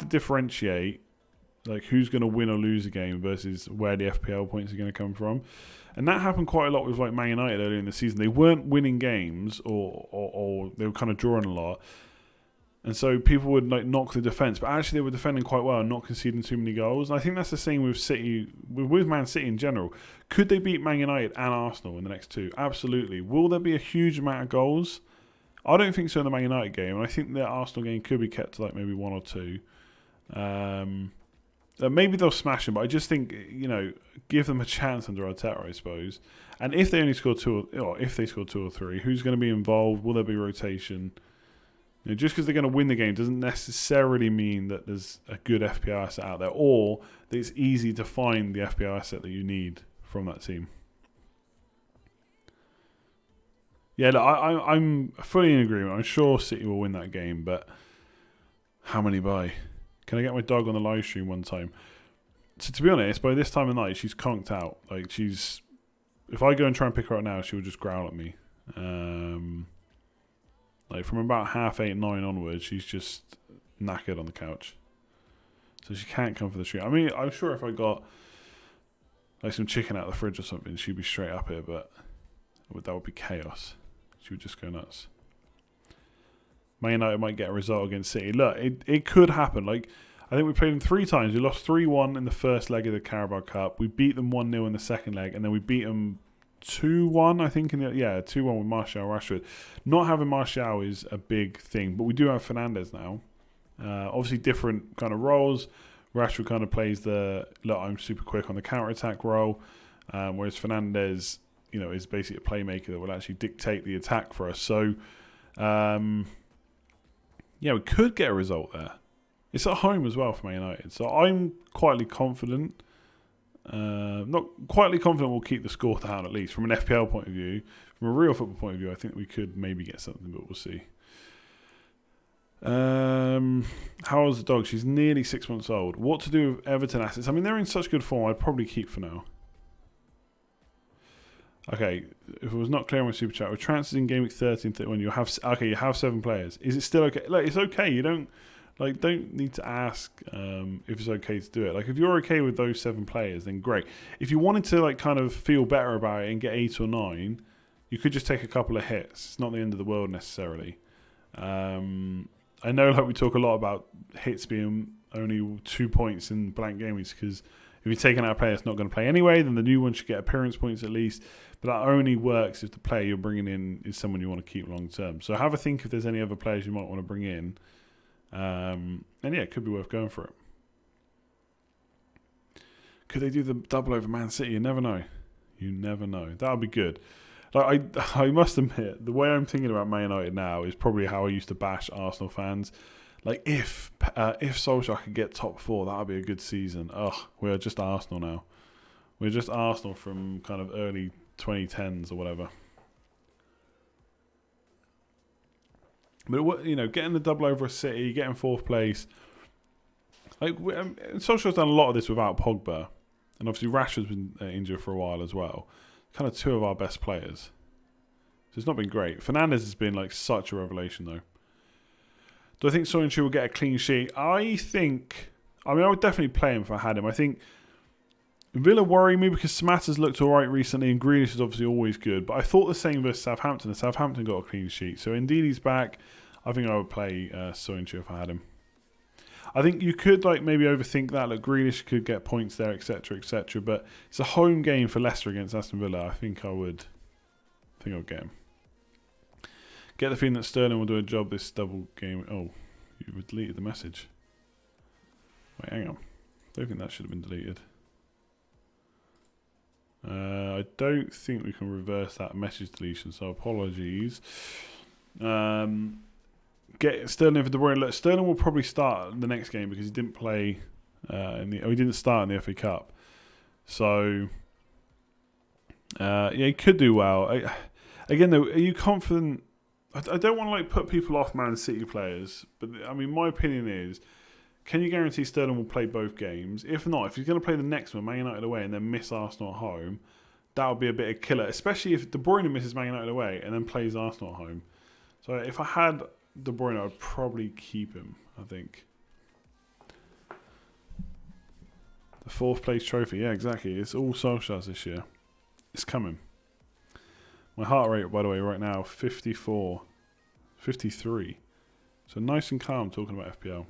differentiate like who's going to win or lose a game versus where the FPL points are going to come from. And that happened quite a lot with like Man United earlier in the season. They weren't winning games or they were kind of drawing a lot. And so people would like knock the defence, but actually they were defending quite well and not conceding too many goals. And I think that's the same with City, with Man City in general. Could they beat Man United and Arsenal in the next 2? Absolutely. Will there be a huge amount of goals? I don't think so in the Man United game. And I think the Arsenal game could be kept to like maybe 1 or 2. Maybe they'll smash them, but I just think, give them a chance under Arteta, I suppose. And if they only score 2 or if they score 2 or 3, who's going to be involved? Will there be rotation? Just because they're going to win the game doesn't necessarily mean that there's a good FPL asset out there, or that it's easy to find the FPL asset that you need from that team. Yeah, look, I'm fully in agreement. I'm sure City will win that game, but how many by? Can I get my dog on the live stream one time? So to be honest, by this time of night, she's conked out. Like if I go and try and pick her up now, she will just growl at me. Like from about 8:30, 9 onwards, she's just knackered on the couch. So she can't come for the stream. I mean, I'm sure if I got like some chicken out of the fridge or something, she'd be straight up here, but that would be chaos. She would just go nuts. Man United might get a result against City. Look, it could happen. Like, I think we played them 3 times. We lost 3-1 in the first leg of the Carabao Cup. We beat them 1-0 in the second leg, and then we beat them 2-1, I think. 2-1 with Martial Rashford. Not having Martial is a big thing, but we do have Fernandes now. Obviously, different kind of roles. Rashford kind of plays the, look, I'm super quick on the counter-attack role, whereas Fernandes, is basically a playmaker that will actually dictate the attack for us. So, we could get a result there. It's at home as well for Man United. So I'm quietly confident. Not quietly confident we'll keep the score down, at least from an FPL point of view. From a real football point of view, I think we could maybe get something, but we'll see. How old's the dog? She's nearly 6 months old. What to do with Everton assets? I mean, they're in such good form. I'd probably keep for now. Okay, if it was not clear on my super chat, with transfers in Gameweek 13, 31, you have 7 players. Is it still okay? Like, it's okay. You don't need to ask if it's okay to do it. Like, if you're okay with those 7 players, then great. If you wanted to like kind of feel better about it and get 8 or 9, you could just take a couple of hits. It's not the end of the world necessarily. I know like we talk a lot about hits being only 2 points in blank game weeks, because if you're taking out a player that's not going to play anyway, then the new one should get appearance points at least. But that only works if the player you're bringing in is someone you want to keep long term. So have a think if there's any other players you might want to bring in. And yeah, it could be worth going for it. Could they do the double over Man City? You never know. You never know. That would be good. Like I must admit, the way I'm thinking about Man United now is probably how I used to bash Arsenal fans. Like if Solskjaer could get top 4, that would be a good season. We're just Arsenal now. We're just Arsenal from kind of early 2010s or whatever. But getting the double over a City, getting 4th place. Like Solskjaer's done a lot of this without Pogba, and obviously Rashford's been injured for a while as well. Kind of 2 of our best players. So it's not been great. Fernandes has been like such a revelation though. Do I think Soyuncu will get a clean sheet? I would definitely play him if I had him. I think Villa worry me because Samatta's looked alright recently and Grealish is obviously always good. But I thought the same versus Southampton, and Southampton got a clean sheet. So indeed he's back. I think I would play Soyuncu if I had him. I think you could like maybe overthink that. Like Grealish could get points there, etc., etc. But it's a home game for Leicester against Aston Villa. I think I would get him. Get the feeling that Sterling will do a job this double game. Oh, you've deleted the message. Wait, hang on. I don't think that should have been deleted. I don't think we can reverse that message deletion, so apologies. Get Sterling for De Bruyne. Look, Sterling will probably start the next game because he didn't play. He didn't start in the FA Cup, so he could do well. Again, though, are you confident? I don't want to like put people off Man City players, but I mean, my opinion is, can you guarantee Sterling will play both games? If not, if he's going to play the next one, Man United away, and then miss Arsenal at home, that would be a bit of killer, especially if De Bruyne misses Man United away and then plays Arsenal at home. So if I had De Bruyne, I'd probably keep him, I think. The 4th place trophy, yeah, exactly. It's all Solskjaer's this year. It's coming. My heart rate, by the way, right now, 54, 53. So nice and calm talking about FPL.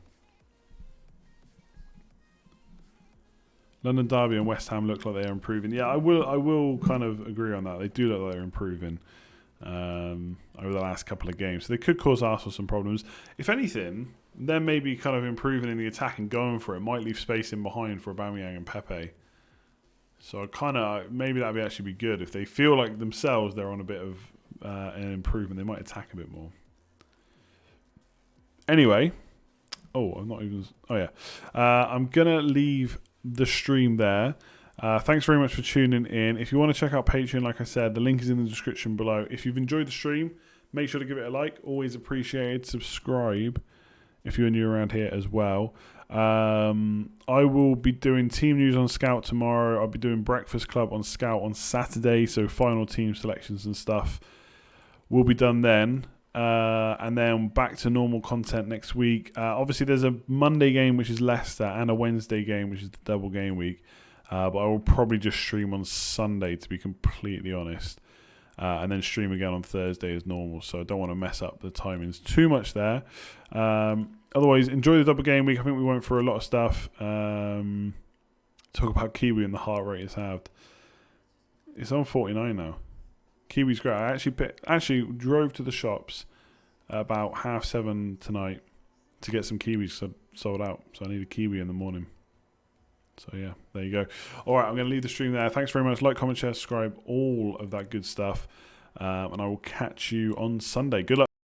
London Derby and West Ham look like they are improving. Yeah, I will kind of agree on that. They do look like they're improving over the last couple of games. So they could cause Arsenal some problems. If anything, they're maybe kind of improving in the attack and going for it. Might leave space in behind for Aubameyang and Pepe. So maybe that'd actually be good. If they feel like themselves they're on a bit of an improvement, they might attack a bit more. Anyway, I'm going to leave the stream there. Thanks very much for tuning in. If you want to check out Patreon, like I said, the link is in the description below. If you've enjoyed the stream, make sure to give it a like. Always appreciated. Subscribe if you're new around here as well. I will be doing team news on Scout tomorrow. I'll be doing Breakfast Club on Scout on Saturday. So final team selections and stuff will be done then. And then back to normal content next week. Obviously, there's a Monday game, which is Leicester, and a Wednesday game, which is the double game week. But I will probably just stream on Sunday, to be completely honest. And then stream again on Thursday as normal. So I don't want to mess up the timings too much there. Otherwise, enjoy the double game week. I think we went through a lot of stuff. Talk about Kiwi and the heart rate it's halved. It's on 49 now. Kiwi's great. I actually drove to the shops about 7:30 tonight to get some kiwis sold out. So I need a kiwi in the morning. So yeah, there you go. All right, I'm going to leave the stream there. Thanks very much. Like, comment, share, subscribe, all of that good stuff. And I will catch you on Sunday. Good luck.